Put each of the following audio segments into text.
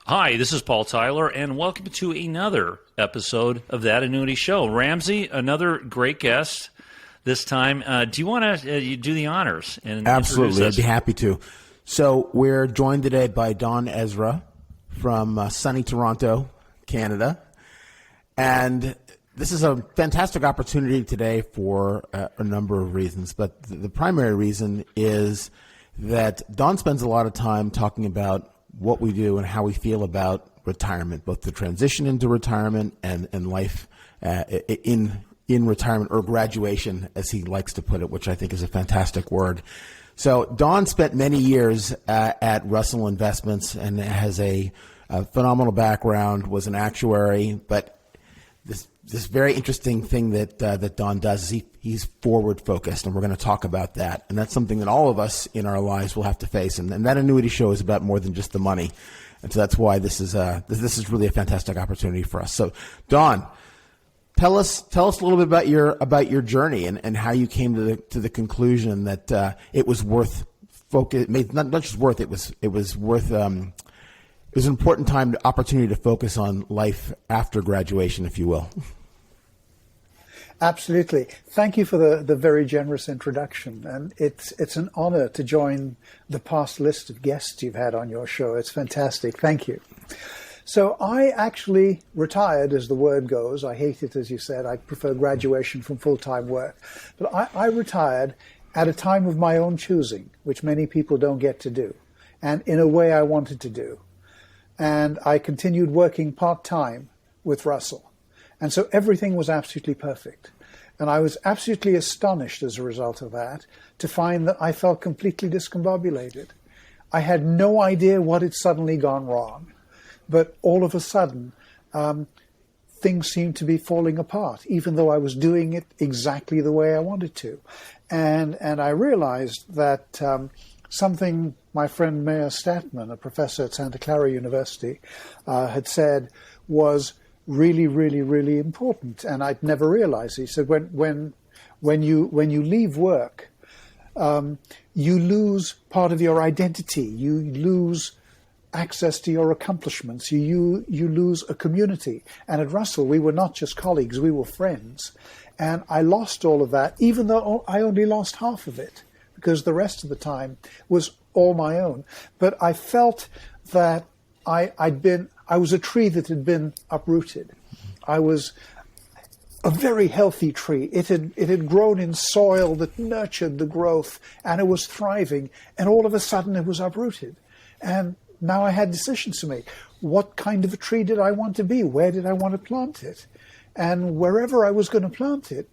Hi, this is Paul Tyler, and welcome to another episode of That Annuity Show. Ramsey, another great guest this time. Do you want to do the honors and Absolutely, introduce us? I'd be happy to. So we're joined today by Don Ezra from sunny Toronto, Canada. And this is a fantastic opportunity today for a number of reasons. But the primary reason is that Don spends a lot of time talking about what we do and how we feel about retirement, both the transition into retirement and life in retirement, or graduation, as he likes to put it, which I think is a fantastic word. So Don spent many years at Russell Investments and has a phenomenal background, was an actuary, but this very interesting thing that Don does is he's forward focused, and we're going to talk about that. And that's something that all of us in our lives will have to face. And that annuity show is about more than just the money, and so that's why this is really a fantastic opportunity for us. So, Don, tell us a little bit about your journey and how you came to the conclusion that it was worth focus. Not just worth it was worth. It was an important opportunity to focus on life after graduation, if you will. Absolutely. Thank you for the very generous introduction. And it's an honor to join the past list of guests you've had on your show. It's fantastic. Thank you. So I actually retired, as the word goes. I hate it, as you said. I prefer graduation from full-time work. But I retired at a time of my own choosing, which many people don't get to do, and in a way I wanted to do. And I continued working part-time with Russell. And so everything was absolutely perfect. And I was absolutely astonished as a result of that to find that I felt completely discombobulated. I had no idea what had suddenly gone wrong. But all of a sudden, things seemed to be falling apart, even though I was doing it exactly the way I wanted to. And I realized that something my friend Mayor Statman, a professor at Santa Clara University, had said was really, really, really important, and I'd never realized. He said, when you leave work, you lose part of your identity. You lose access to your accomplishments. You lose a community. And at Russell, we were not just colleagues; we were friends. And I lost all of that, even though I only lost half of it, because the rest of the time was all my own. But I felt that I was a tree that had been uprooted. I was a very healthy tree. It had grown in soil that nurtured the growth, and it was thriving, and all of a sudden it was uprooted. And now I had decisions to make. What kind of a tree did I want to be? Where did I want to plant it? And wherever I was going to plant it,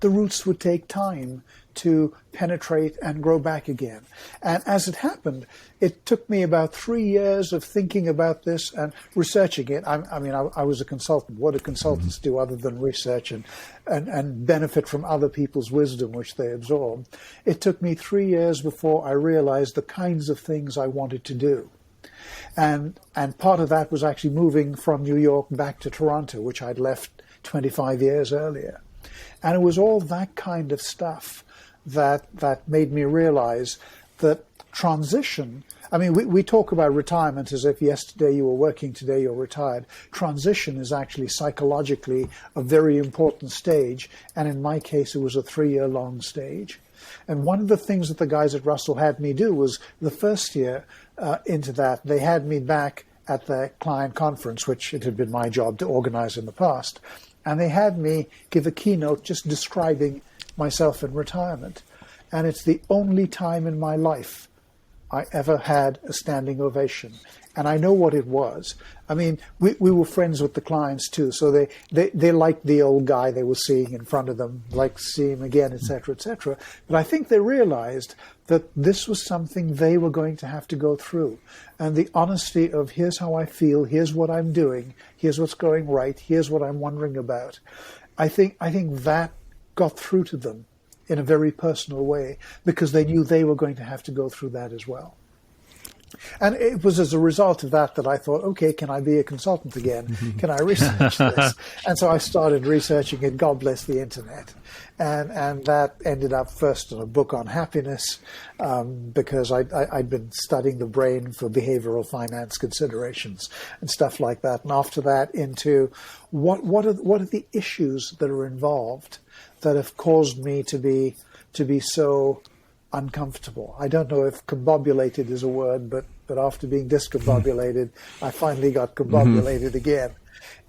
the roots would take time to penetrate and grow back again. And as it happened, it took me about 3 years of thinking about this and researching it. I was a consultant. What do consultants do other than research and benefit from other people's wisdom, which they absorb? It took me 3 years before I realized the kinds of things I wanted to do. And part of that was actually moving from New York back to Toronto, which I'd left 25 years earlier. And it was all that kind of stuff that made me realize that transition, we talk about retirement as if yesterday you were working, today you're retired. Transition is actually psychologically a very important stage. And in my case, it was a 3-year-long stage. And one of the things that the guys at Russell had me do was the first year into that, they had me back at their client conference, which it had been my job to organize in the past. And they had me give a keynote just describing myself in retirement. And it's the only time in my life I ever had a standing ovation. And I know what it was. We were friends with the clients too, so they liked the old guy they were seeing in front of them, liked to see him again, etc., etc. But I think they realized that this was something they were going to have to go through. And the honesty of, here's how I feel, here's what I'm doing, here's what's going right, here's what I'm wondering about. I think that got through to them in a very personal way, because they knew they were going to have to go through that as well. And it was as a result of that I thought, okay, can I be a consultant again? Can I research this? And so I started researching it, God bless the internet. And that ended up first in a book on happiness, because I'd been studying the brain for behavioral finance considerations and stuff like that. And after that into what are the issues that are involved that have caused me to be so uncomfortable. I don't know if combobulated is a word, but after being discombobulated, I finally got combobulated again.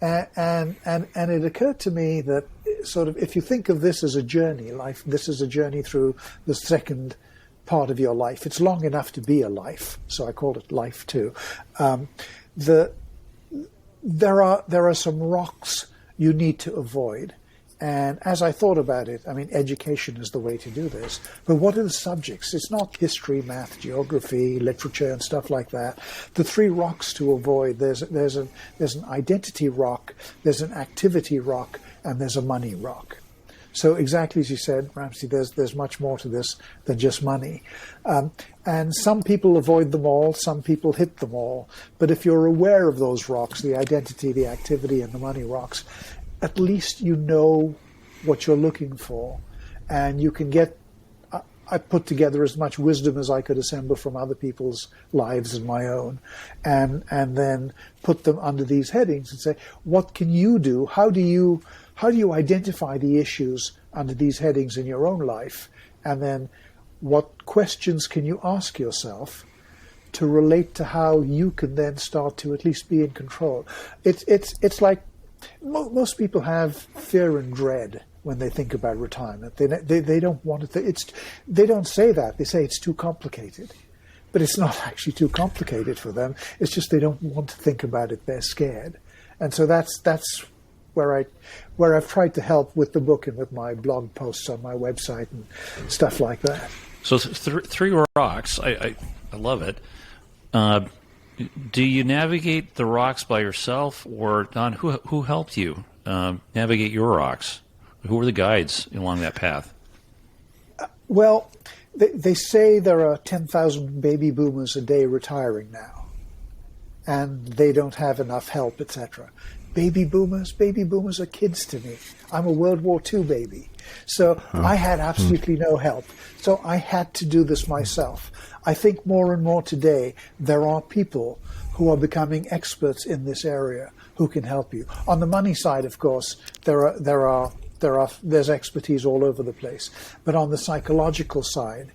And it occurred to me that sort of, if you think of this as a journey, this is a journey through the second part of your life. It's long enough to be a life, so I called it life too. There are some rocks you need to avoid. And as I thought about it, I mean, education is the way to do this. But what are the subjects? It's not history, math, geography, literature, and stuff like that. The three rocks to avoid, there's an identity rock, there's an activity rock, and there's a money rock. So exactly as you said, Ramsey, there's much more to this than just money. And some people avoid them all, some people hit them all. But if you're aware of those rocks, the identity, the activity, and the money rocks, at least you know what you're looking for, and you can get. I put together as much wisdom as I could assemble from other people's lives and my own, and then put them under these headings and say, what can you do? How do you identify the issues under these headings in your own life, and then what questions can you ask yourself to relate to how you can then start to at least be in control? It's like. Most people have fear and dread when they think about retirement. They don't want to. They don't say that. They say it's too complicated, but it's not actually too complicated for them. It's just they don't want to think about it. They're scared, and so that's where I've tried to help with the book and with my blog posts on my website and stuff like that. So three rocks. I love it. Do you navigate the rocks by yourself, or Don, who helped you navigate your rocks? Who were the guides along that path? Well, they say there are 10,000 baby boomers a day retiring now, and they don't have enough help, etc. Baby boomers are kids to me. I'm a World War II baby. So I had absolutely no help. So I had to do this myself. I think more and more today, there are people who are becoming experts in this area who can help you. On the money side, of course, there's expertise all over the place. But on the psychological side,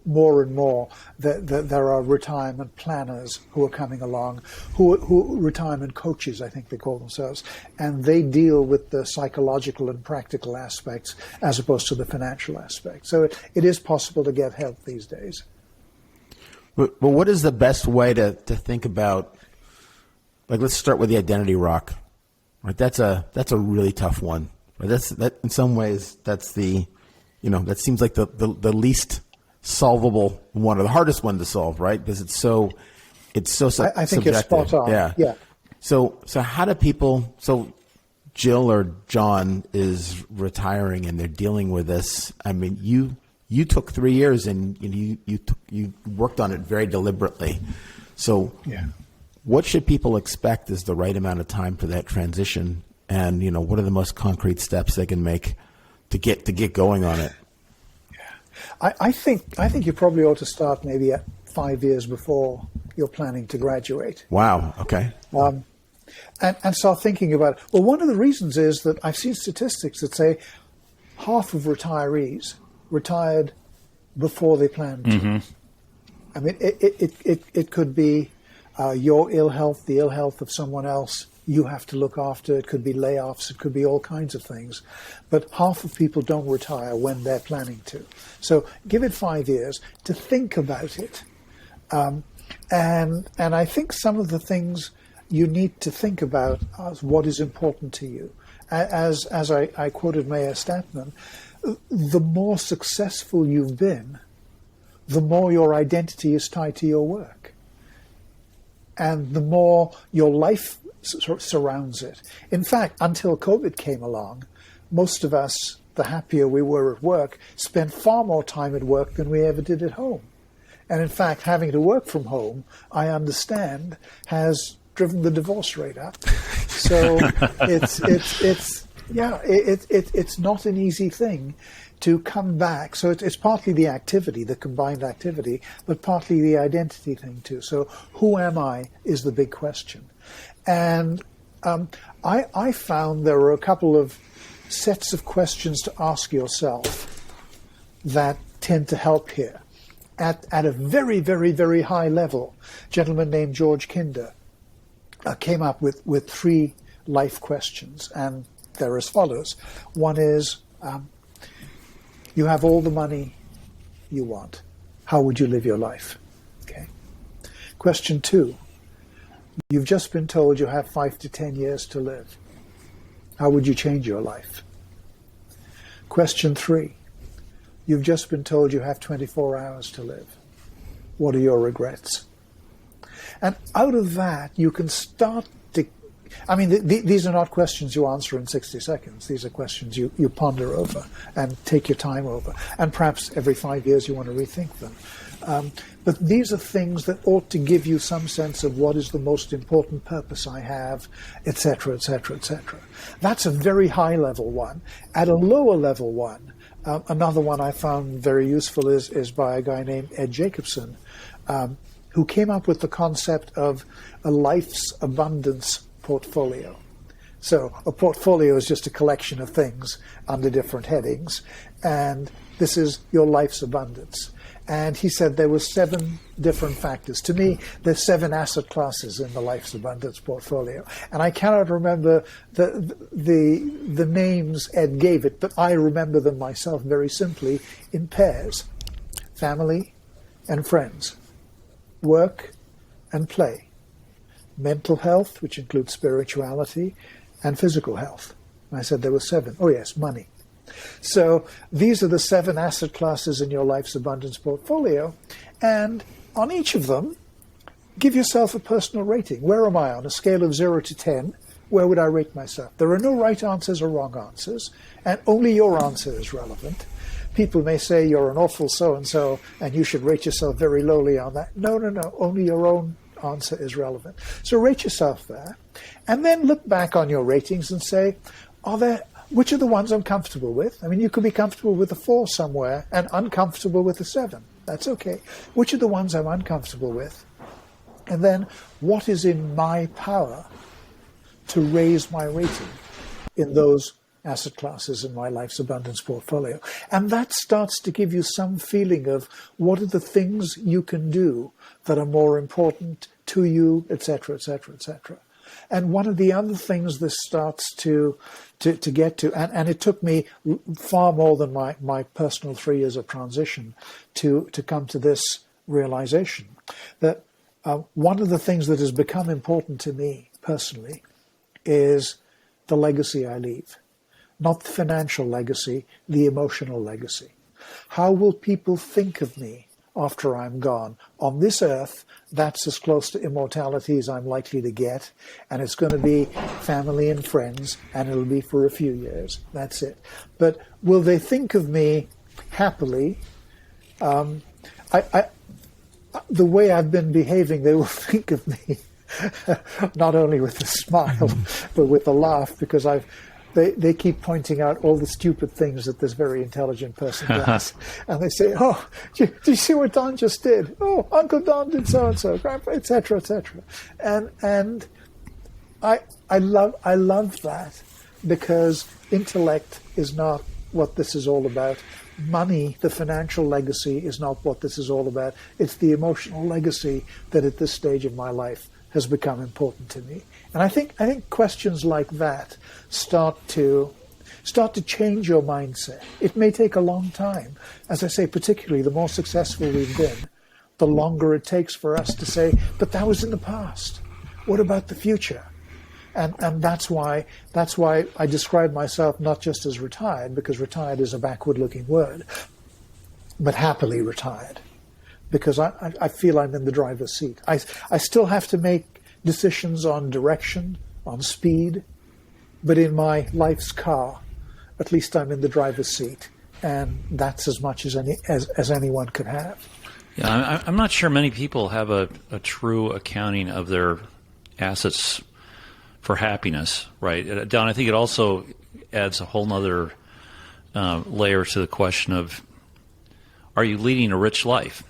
more and more, there are retirement planners who are coming along, who retirement coaches, I think they call themselves, and they deal with the psychological and practical aspects as opposed to the financial aspects. So it is possible to get help these days. But what is the best way to think about? Like, let's start with the identity rock. Right, that's a really tough one. Right? That in some ways that seems like the least solvable one, or the hardest one to solve, right? Because it's so I think subjective. You're spot on. Yeah. So how do people? So Jill or John is retiring and they're dealing with this. I mean, you took 3 years and you worked on it very deliberately. So what should people expect is the right amount of time for that transition? And what are the most concrete steps they can make to get going on it? I think you probably ought to start maybe at 5 years before you're planning to graduate. Wow. Okay. And start thinking about it. Well, one of the reasons is that I've seen statistics that say half of retirees retired before they planned to. Mm-hmm. I mean, it could be your ill health, the ill health of someone else you have to look after. It could be layoffs. It could be all kinds of things. But half of people don't retire when they're planning to. So give it 5 years to think about it. And I think some of the things you need to think about are what is important to you. As I quoted Mayor Statman, the more successful you've been, the more your identity is tied to your work. And the more your life surrounds it. In fact, until COVID came along, most of us, the happier we were at work, spent far more time at work than we ever did at home. And in fact, having to work from home, I understand, has driven the divorce rate up. So it's not an easy thing to come back. So it's partly the activity, the combined activity, but partly the identity thing too. So who am I is the big question. And I found there were a couple of sets of questions to ask yourself that tend to help here. At a very, very, very high level, a gentleman named George Kinder came up with 3 life questions, and they're as follows. One is, you have all the money you want. How would you live your life? Okay. Question 2, you've just been told you have 5 to 10 years to live. How would you change your life? Question 3, you've just been told you have 24 hours to live. What are your regrets? And out of that, you can start to... I mean, these are not questions you answer in 60 seconds. These are questions you ponder over and take your time over. And perhaps every 5 years you want to rethink them. But these are things that ought to give you some sense of what is the most important purpose I have, etc., etc., etc. That's a very high-level one. At a lower-level one, another one I found very useful is by a guy named Ed Jacobson, who came up with the concept of a life's abundance portfolio. So a portfolio is just a collection of things under different headings, and this is your life's abundance. And he said there were 7 different factors. To me, there's 7 asset classes in the life's abundance portfolio, and I cannot remember the names Ed gave it, but I remember them myself very simply in pairs: family and friends, work and play, mental health, which includes spirituality, and physical health. And I said there were 7. Oh yes, money. So these are the 7 asset classes in your life's abundance portfolio, and on each of them, give yourself a personal rating. Where am I on a scale of 0 to 10? Where would I rate myself? There are no right answers or wrong answers, and only your answer is relevant. People may say you're an awful so-and-so and you should rate yourself very lowly on that. No, only your own answer is relevant. So rate yourself there, and then look back on your ratings and say, which are the ones I'm comfortable with? I mean, you could be comfortable with a 4 somewhere and uncomfortable with a 7. That's okay. Which are the ones I'm uncomfortable with? And then what is in my power to raise my rating in those asset classes in my life's abundance portfolio? And that starts to give you some feeling of what are the things you can do that are more important to you, etc., etc., etc. And one of the other things this starts to get to, and it took me far more than my personal 3 years of transition to come to this realization, that one of the things that has become important to me personally is the legacy I leave. Not the financial legacy, the emotional legacy. How will people think of me after I'm gone? On this earth, that's as close to immortality as I'm likely to get, and it's going to be family and friends, and it'll be for a few years. That's it. But will they think of me happily? The way I've been behaving, they will think of me not only with a smile, but with a laugh, because they keep pointing out all the stupid things that this very intelligent person does. And they say, oh, do you see what Don just did? Oh, Uncle Don did so-and-so, Grandpa, etc., etc. And I love that, because intellect is not what this is all about. Money, the financial legacy, is not what this is all about. It's the emotional legacy that at this stage of my life has become important to me. And I think questions like that start to change your mindset. It may take a long time. As I say, particularly the more successful we've been, the longer it takes for us to say, but that was in the past. What about the future? And that's why I describe myself not just as retired, because retired is a backward-looking word, but happily retired, because I feel I'm in the driver's seat. I still have to make decisions on direction, on speed, but in my life's car, at least I'm in the driver's seat, and that's as much as anyone could have. Yeah, I'm not sure many people have a true accounting of their assets for happiness, right? Don, I think it also adds a whole nother layer to the question of, are you leading a rich life?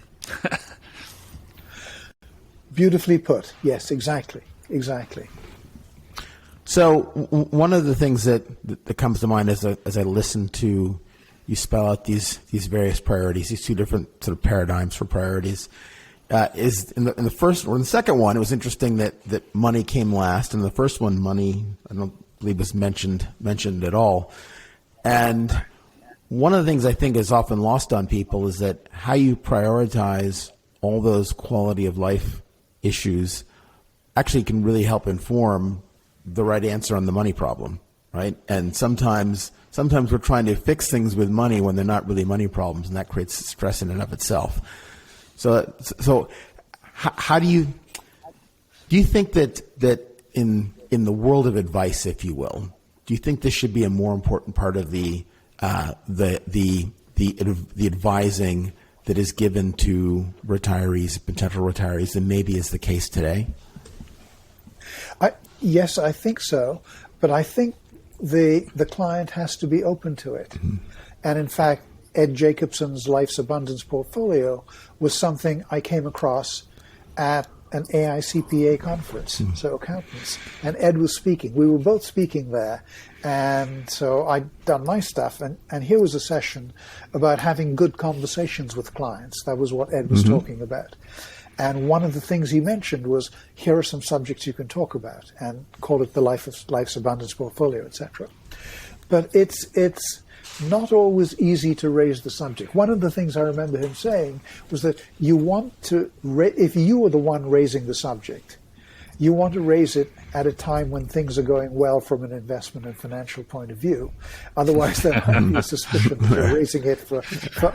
Beautifully put. Yes, exactly. So one of the things that comes to mind as I listen to you spell out these various priorities, these two different sort of paradigms for priorities, is in the first or in the second one, it was interesting that money came last, and the first one, money, I don't believe was mentioned at all. And one of the things I think is often lost on people is that how you prioritize all those quality of life issues actually can really help inform the right answer on the money problem, right? And sometimes we're trying to fix things with money when they're not really money problems, and that creates stress in and of itself. So how do you think that in the world of advice, if you will, do you think this should be a more important part of the advising that is given to retirees, potential retirees, than maybe is the case today? Yes, I think so, but I think the client has to be open to it. Mm-hmm. And in fact, Ed Jacobson's Life's Abundance Portfolio was something I came across at an AICPA conference, mm-hmm. So accountants. And Ed was speaking. We were both speaking there. And so I'd done my stuff. And here was a session about having good conversations with clients. That was what Ed was mm-hmm. talking about. And one of the things he mentioned was, here are some subjects you can talk about, and call it the Life's Abundance Portfolio, etc. But it's not always easy to raise the subject. One of the things I remember him saying was that you want to, if you were the one raising the subject, you want to raise it at a time when things are going well from an investment and financial point of view. Otherwise, there might be a suspicion that you're raising it for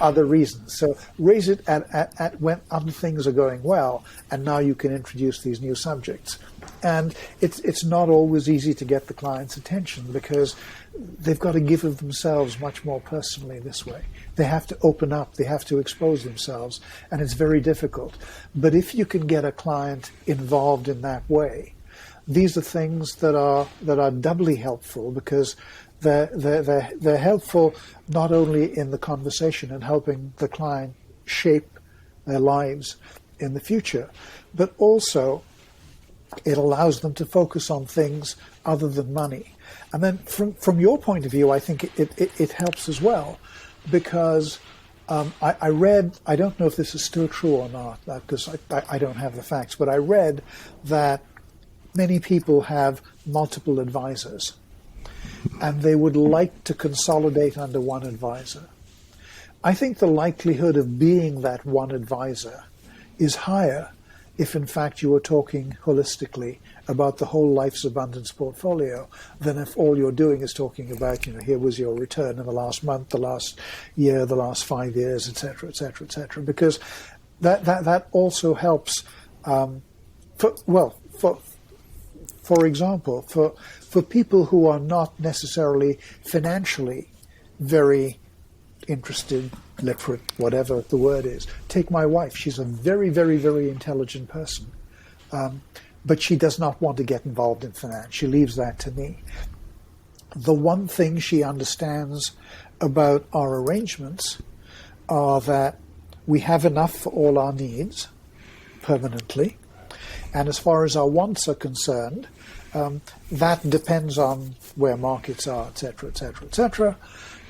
other reasons. So raise it at when other things are going well, and now you can introduce these new subjects. And it's not always easy to get the client's attention because they've got to give of themselves much more personally this way. They have to open up, they have to expose themselves, and it's very difficult. But if you can get a client involved in that way, these are things that are doubly helpful because they're helpful not only in the conversation and helping the client shape their lives in the future, but also it allows them to focus on things other than money. And then from your point of view, I think it helps as well, because I read, I don't know if this is still true or not, because I don't have the facts, but I read that many people have multiple advisors, and they would like to consolidate under one advisor. I think the likelihood of being that one advisor is higher if in fact you are talking holistically about the whole Life's Abundance Portfolio than if all you're doing is talking about, here was your return in the last month, the last year, the last 5 years, etc., etc., etc. Because that also helps. For example, for people who are not necessarily financially very interested, literate, whatever the word is. Take my wife. She's a very, very, very intelligent person. But she does not want to get involved in finance. She leaves that to me. The one thing she understands about our arrangements are that we have enough for all our needs permanently. And as far as our wants are concerned, that depends on where markets are, etc., etc., etc.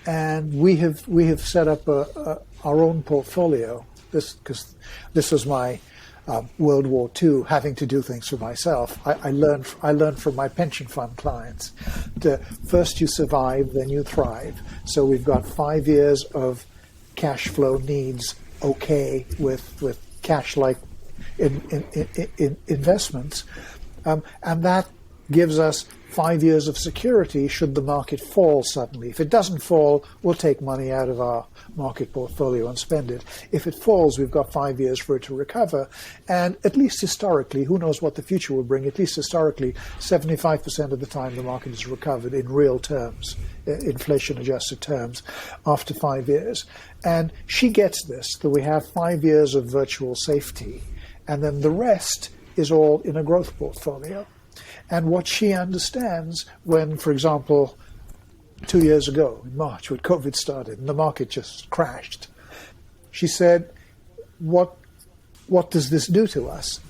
And we have set up our own portfolio. Because this was my World War II, having to do things for myself. I learned from my pension fund clients that first you survive, then you thrive. So we've got 5 years of cash flow needs, okay, with cash like in investments, and that gives us 5 years of security should the market fall suddenly. If it doesn't fall, we'll take money out of our market portfolio and spend it. If it falls, we've got 5 years for it to recover. And at least historically, who knows what the future will bring, at least historically, 75% of the time the market is recovered in real terms, inflation-adjusted terms, after 5 years. And she gets this, that we have 5 years of virtual safety, and then the rest is all in a growth portfolio. And what she understands when, for example, 2 years ago, in March, when COVID started and the market just crashed, she said, what does this do to us?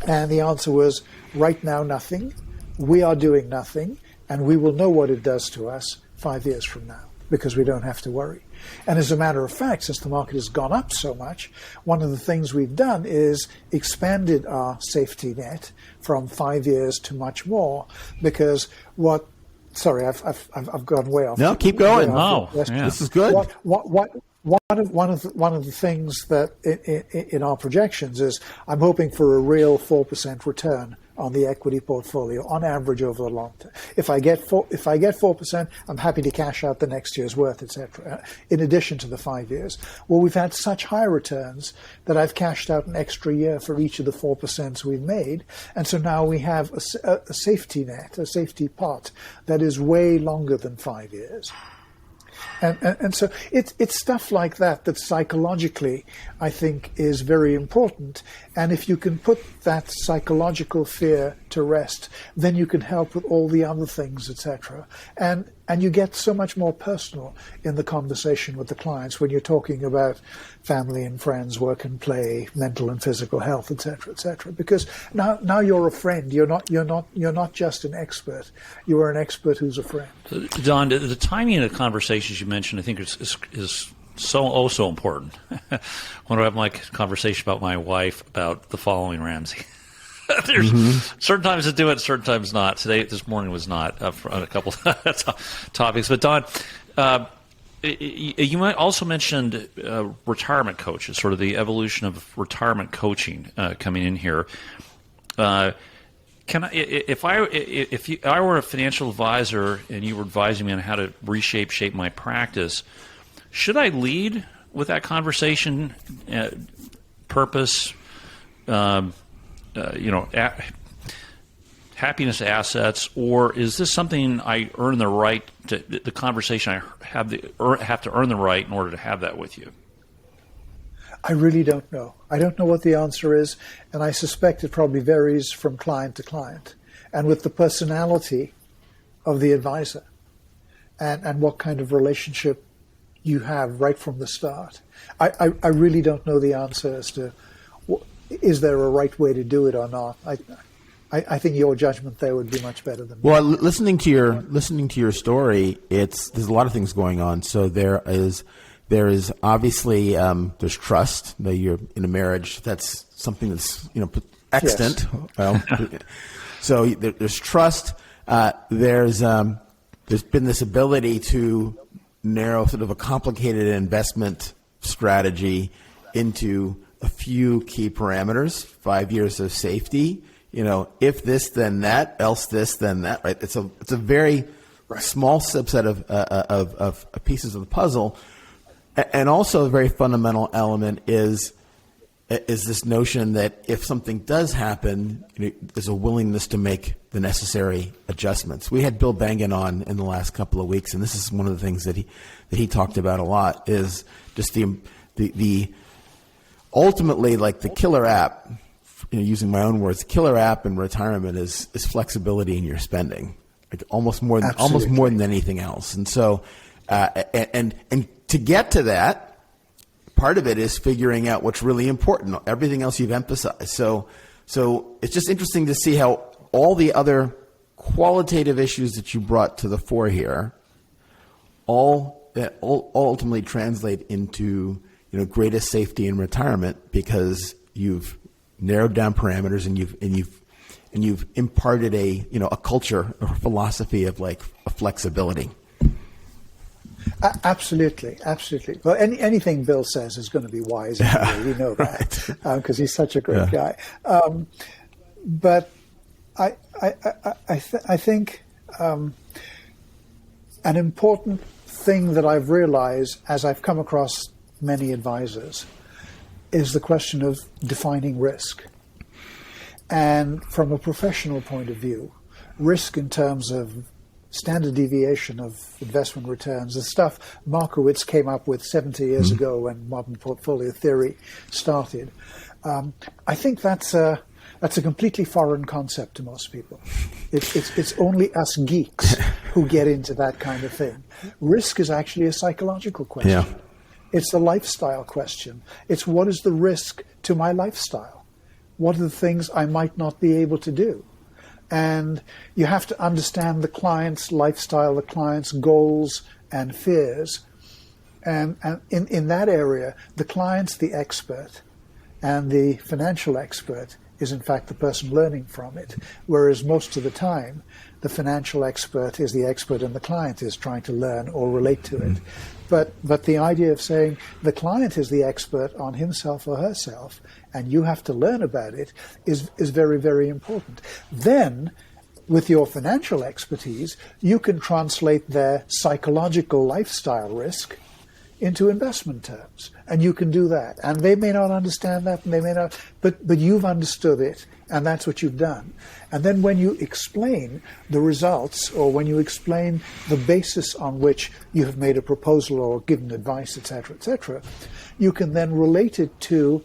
And the answer was, right now, nothing. We are doing nothing, and we will know what it does to us 5 years from now, because we don't have to worry. And as a matter of fact, since the market has gone up so much, one of the things we've done is expanded our safety net from 5 years to much more, because sorry, I've gone way off. No, keep going. Oh, yeah. This is good. One of the things that in our projections is I'm hoping for a real 4% return on the equity portfolio on average over the long term. If I get 4%, I'm happy to cash out the next year's worth, etc. In addition to the 5 years. Well, we've had such high returns that I've cashed out an extra year for each of the 4% we've made, and so now we have a safety net, a safety pot that is way longer than 5 years. And so it's stuff like that psychologically I think is very important. And if you can put that psychological fear to rest, then you can help with all the other things, etc. And you get so much more personal in the conversation with the clients when you're talking about family and friends, work and play, mental and physical health, etc., etc. Because now you're a friend. You're not just an expert. You are an expert who's a friend. Don, the timing of the conversations you mentioned, I think is so important. When I have my conversation about my wife about the following, Ramsey. There's certain times to do it, certain times not. This morning was not on a couple topics. But Don, you might also mentioned retirement coaches, sort of the evolution of retirement coaching coming in here. If I were a financial advisor and you were advising me on how to shape my practice, should I lead with that conversation, purpose, happiness, assets, or is this something I earn the right to? The conversation I have to earn the right in order to have that with you. I really don't know. I don't know what the answer is, and I suspect it probably varies from client to client, and with the personality of the advisor, and what kind of relationship you have right from the start. I really don't know the answer as to is there a right way to do it or not. I think your judgment there would be much better than well, mine. listening to your story, there's a lot of things going on. So there is obviously there's trust. That you're in a marriage. That's something that's extant. Yes. Well, so there's trust. There's been this ability to narrow sort of a complicated investment strategy into a few key parameters. 5 years of safety. If this, then that. Else this, then that. Right. It's a very small subset of pieces of the puzzle, and also a very fundamental element is this notion that if something does happen, there's a willingness to make the necessary adjustments. We had Bill Bengen on in the last couple of weeks, and this is one of the things that he talked about a lot. Is just the ultimately, like, the killer app. Using my own words, the killer app in retirement is flexibility in your spending, like almost more than anything else. And so, and to get to that, part of it is figuring out what's really important. Everything else you've emphasized. So it's just interesting to see how all the other qualitative issues that you brought to the fore here, all ultimately translate into greatest safety in retirement, because you've narrowed down parameters and you've imparted a culture or philosophy of a flexibility. Absolutely. Well, anything Bill says is going to be wise anyway. We know that because he's such a great guy. But I I think an important thing that I've realized as I've come across many advisors is the question of defining risk. And from a professional point of view, risk in terms of standard deviation of investment returns, the stuff Markowitz came up with 70 years ago when modern portfolio theory started, I think that's a completely foreign concept to most people. It's only us geeks who get into that kind of thing. Risk is actually a psychological question. Yeah. It's a lifestyle question. It's what is the risk to my lifestyle? What are the things I might not be able to do? And you have to understand the client's lifestyle, the client's goals and fears. And in that area, the client's the expert, and the financial expert is in fact the person learning from it. Whereas most of the time, the financial expert is the expert and the client is trying to learn or relate to it. But the idea of saying the client is the expert on himself or herself and you have to learn about it is very, very important. Then, with your financial expertise, you can translate their psychological lifestyle risk into investment terms. And you can do that. And they may not understand that, and they may not, but you've understood it, and that's what you've done. And then when you explain the results, or when you explain the basis on which you have made a proposal or given advice, etc., you can then relate it to,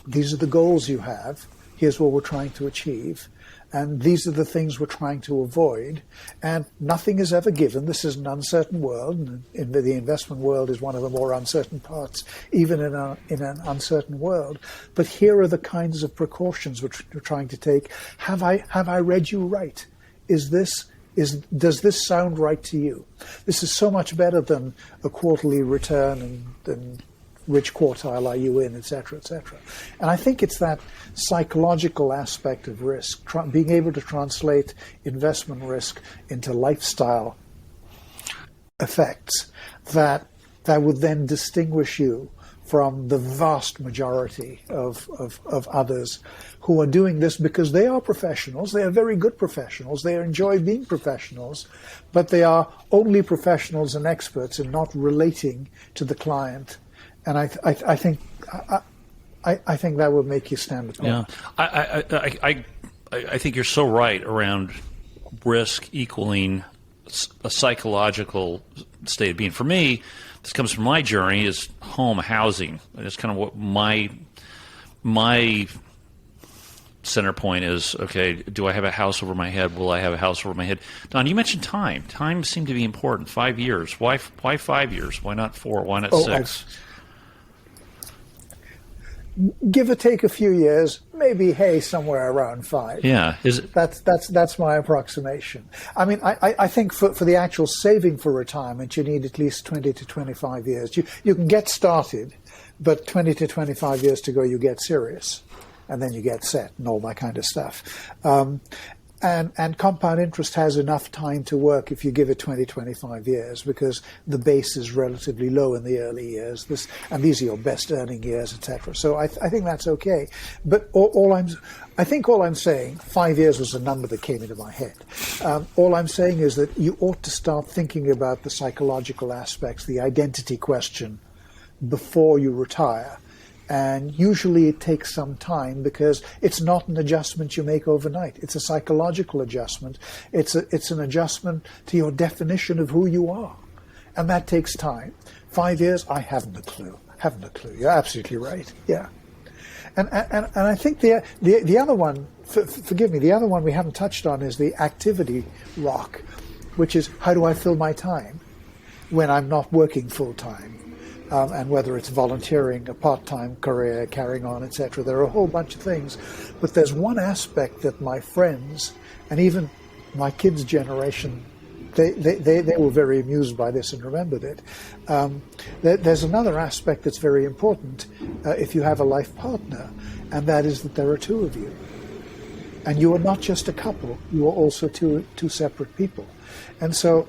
these are the goals you have, here's what we're trying to achieve, and these are the things we're trying to avoid, and nothing is ever given. This is an uncertain world, and the investment world is one of the more uncertain parts, even in an uncertain world. But here are the kinds of precautions which we're trying to take. Have I read you right? Does this sound right to you? This is so much better than a quarterly return and which quartile are you in, etc., etc. And I think it's that psychological aspect of risk, being able to translate investment risk into lifestyle effects that would then distinguish you from the vast majority of others who are doing this because they are professionals, they are very good professionals, they enjoy being professionals, but they are only professionals and experts in not relating to the client. And I think that would make you stand apart. Yeah, I think you're so right around risk equaling a psychological state of being. For me, this comes from my journey is home housing. It's kind of what my center point is. Okay, do I have a house over my head? Will I have a house over my head? Don, you mentioned time. Time seemed to be important. 5 years. Why 5 years? Why not 4? Why not 6? Give or take a few years, maybe somewhere around 5. Yeah, that's my approximation. I mean, I think for the actual saving for retirement, you need at least 20 to 25 years. You can get started, but 20 to 25 years to go, you get serious, and then you get set and all that kind of stuff. And compound interest has enough time to work if you give it 20, 25 years because the base is relatively low in the early years. And these are your best earning years, etc. So I think that's okay. But I think all I'm saying, 5 years was a number that came into my head. All I'm saying is that you ought to start thinking about the psychological aspects, the identity question before you retire. And usually it takes some time because it's not an adjustment you make overnight. It's a psychological adjustment. It's an adjustment to your definition of who you are. And that takes time. 5 years, I haven't a clue. You're absolutely right. Yeah. And I think the other one, forgive me, the other one we haven't touched on is the activity rock, which is how do I fill my time when I'm not working full time? And whether it's volunteering, a part-time career, carrying on, etc. There are a whole bunch of things. But there's one aspect that my friends, and even my kids' generation, they were very amused by this and remembered it. There's another aspect that's very important if you have a life partner, and that is that there are two of you. And you are not just a couple, you are also two separate people. And so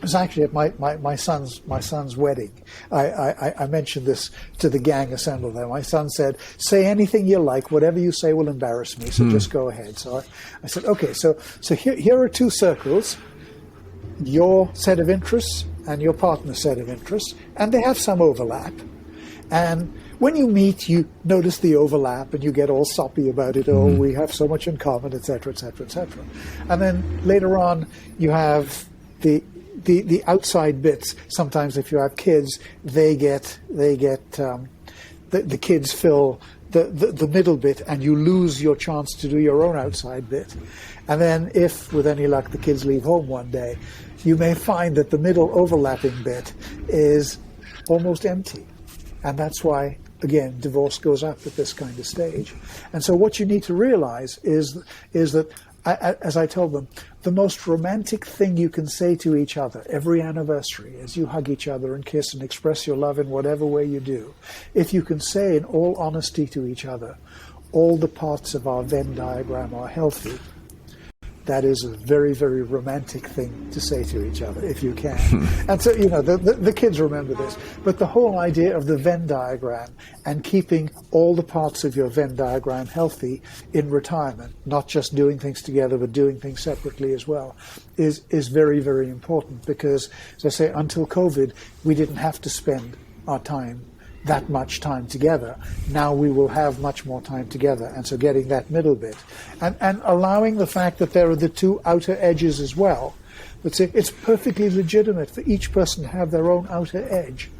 was actually at my son's wedding. I mentioned this to the gang assembled there. My son said, "Say anything you like. Whatever you say will embarrass me. So just go ahead." So I said, "Okay. So here are two circles. Your set of interests and your partner's set of interests, and they have some overlap. And when you meet, you notice the overlap, and you get all soppy about it. Oh, we have so much in common, etc., etc., etc. And then later on, you have the outside bits. Sometimes, if you have kids, the kids fill the middle bit, and you lose your chance to do your own outside bit. And then, if with any luck the kids leave home one day, you may find that the middle overlapping bit is almost empty, and that's why, again, divorce goes up at this kind of stage. And so what you need to realize is that, as I told them, the most romantic thing you can say to each other every anniversary as you hug each other and kiss and express your love in whatever way you do, if you can say in all honesty to each other, all the parts of our Venn diagram are healthy, that is a very, very romantic thing to say to each other, if you can. And so, the kids remember this. But the whole idea of the Venn diagram and keeping all the parts of your Venn diagram healthy in retirement, not just doing things together, but doing things separately as well, is very, very important. Because, as I say, until COVID, we didn't have to spend our time that much time together. Now we will have much more time together, and so getting that middle bit and allowing the fact that there are the two outer edges as well. But it's perfectly legitimate for each person to have their own outer edge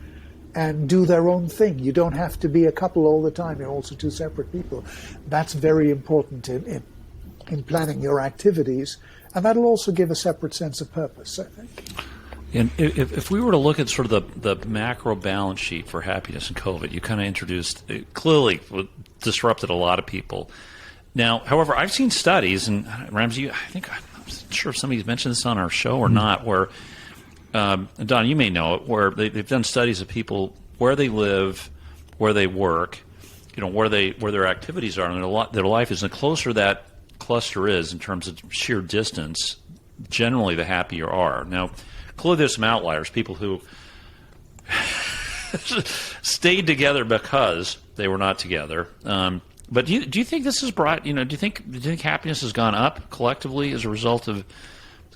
and do their own thing. You don't have to be a couple all the time. You're also two separate people. That's very important in planning your activities, and that'll also give a separate sense of purpose, I think. And if we were to look at sort of the macro balance sheet for happiness in COVID, you kind of introduced, it clearly disrupted a lot of people. Now, however, I've seen studies, and Ramsey, I'm not sure if somebody's mentioned this on our show or not, where, Don, you may know it, where they've done studies of people, where they live, where they work, where their activities are, and their life is. And the closer that cluster is in terms of sheer distance, generally the happier you are. Now, clearly there's some outliers, people who stayed together because they were not together. But do you think this has brought, do you think happiness has gone up collectively as a result of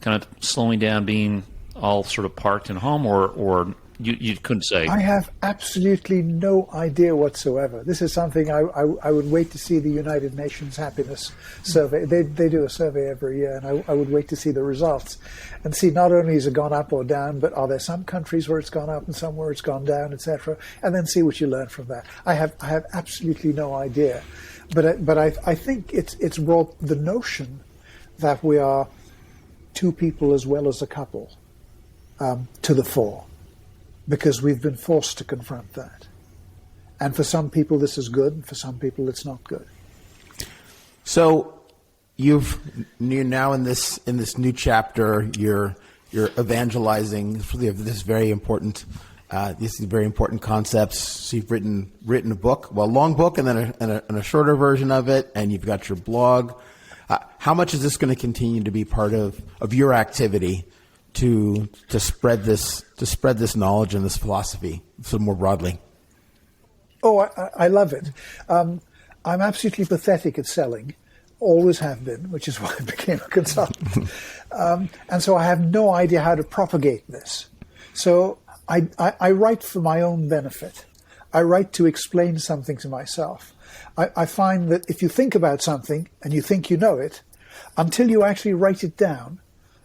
kind of slowing down, being all sort of parked in home, or you couldn't say? I have absolutely no idea whatsoever. This is something I would wait to see the United Nations Happiness Survey. They do a survey every year, and I would wait to see the results and see not only has it gone up or down, but are there some countries where it's gone up and some where it's gone down, etc., and then see what you learn from that. I have absolutely no idea, but I think it's brought the notion that we are two people as well as a couple to the fore, because we've been forced to confront that. And for some people this is good, and for some people it's not good. So you're now in this new chapter, you're evangelizing this very important these very important concepts. So you've written a book, a long book, and then a shorter version of it, and you've got your blog. How much is this going to continue to be part of your activity to spread this knowledge and this philosophy so more broadly? Oh, I love it. I'm absolutely pathetic at selling, always have been, which is why I became a consultant. And so I have no idea how to propagate this. So I write for my own benefit. I write to explain something to myself. I find that if you think about something and you think you know it, until you actually write it down,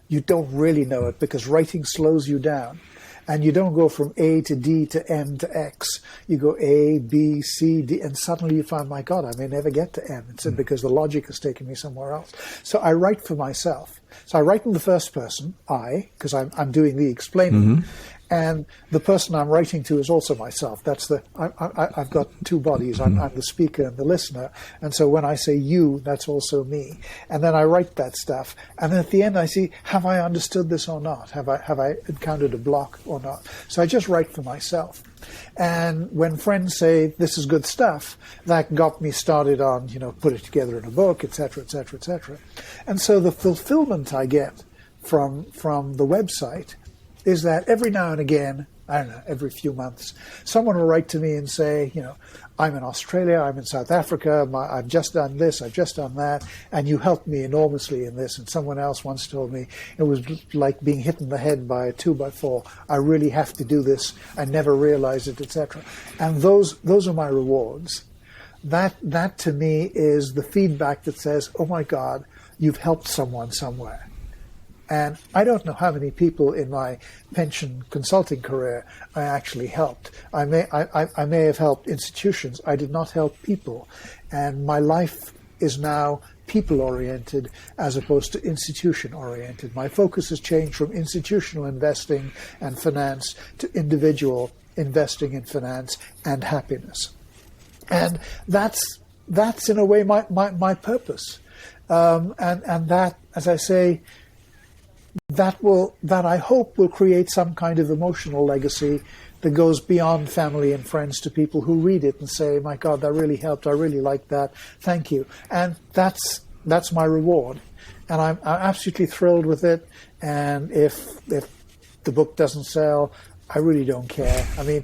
you don't really know it, because writing slows you down. And you don't go from A to D to M to X. You go A, B, C, D, and suddenly you find, my God, I may never get to M. It's because the logic has taken me somewhere else. So I write for myself. So I write in the first person, I, because I'm doing the explaining. Mm-hmm. And the person I'm writing to is also myself. I've got two bodies. I'm the speaker and the listener. And so when I say you, that's also me. And then I write that stuff. And then at the end I see, have I understood this or not? Have I encountered a block or not? So I just write for myself. And when friends say, this is good stuff, that got me started on, put it together in a book, et cetera, et cetera, et cetera. And so the fulfillment I get from the website is that every now and again, I don't know, every few months, someone will write to me and say, I'm in Australia, I'm in South Africa, I've just done this, I've just done that, and you helped me enormously in this. And someone else once told me it was like being hit in the head by a 2x4. I really have to do this. I never realized it, etc. And those are my rewards. That to me is the feedback that says, oh my God, you've helped someone somewhere. And I don't know how many people in my pension consulting career I actually helped. I may have helped institutions. I did not help people. And my life is now people-oriented as opposed to institution-oriented. My focus has changed from institutional investing and finance to individual investing in finance and happiness. And that's in a way my purpose. And that, as I say, that I hope will create some kind of emotional legacy that goes beyond family and friends to people who read it and say, my God, that really helped. I really liked that. Thank you. And that's my reward. And I'm absolutely thrilled with it. And if the book doesn't sell, I really don't care. I mean,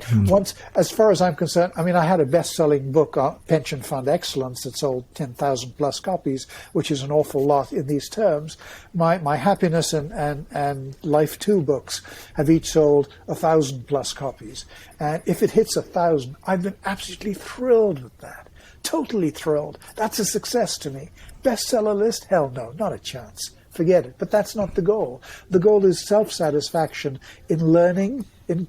as far as I'm concerned, I had a best-selling book on pension fund excellence that sold 10,000 plus copies, which is an awful lot in these terms. My happiness and Life 2 books have each sold 1,000 plus copies. And if it hits 1,000, I've been absolutely thrilled with that. Totally thrilled. That's a success to me. Bestseller list? Hell no, not a chance. Forget it. But that's not the goal. The goal is self-satisfaction in learning, in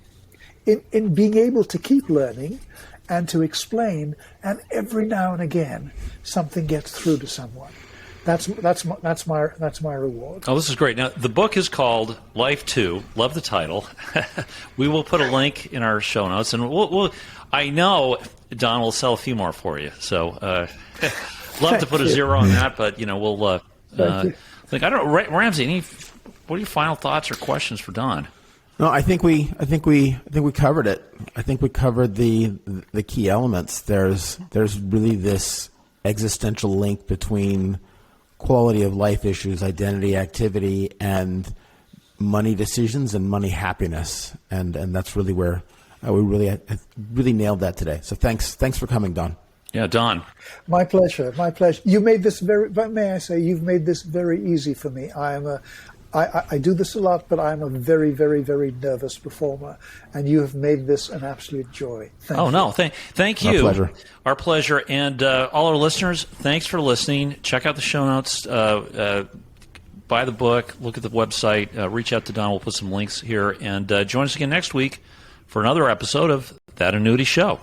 being able to keep learning and to explain, and every now and again something gets through to someone. That's my reward. Oh, this is great. Now, the book is called Life 2. Love the title. We will put a link in our show notes, and I know Don will sell a few more for you. So, love to put a zero on that, but we'll. I don't know, Ramsey. What are your final thoughts or questions for Don? No, I think we covered it. I think we covered the key elements. There's really this existential link between quality of life issues, identity, activity, and money decisions and money happiness, and that's really where we really nailed that today. So thanks for coming, Don. Yeah, Don. My pleasure. You made this you've made this very easy for me. I do this a lot, but I'm a very, very, very nervous performer, and you have made this an absolute joy. Thank you. No, thank you. Our pleasure. Our pleasure. And all our listeners, thanks for listening. Check out the show notes. Buy the book. Look at the website. Reach out to Don. We'll put some links here. And join us again next week for another episode of That Annuity Show.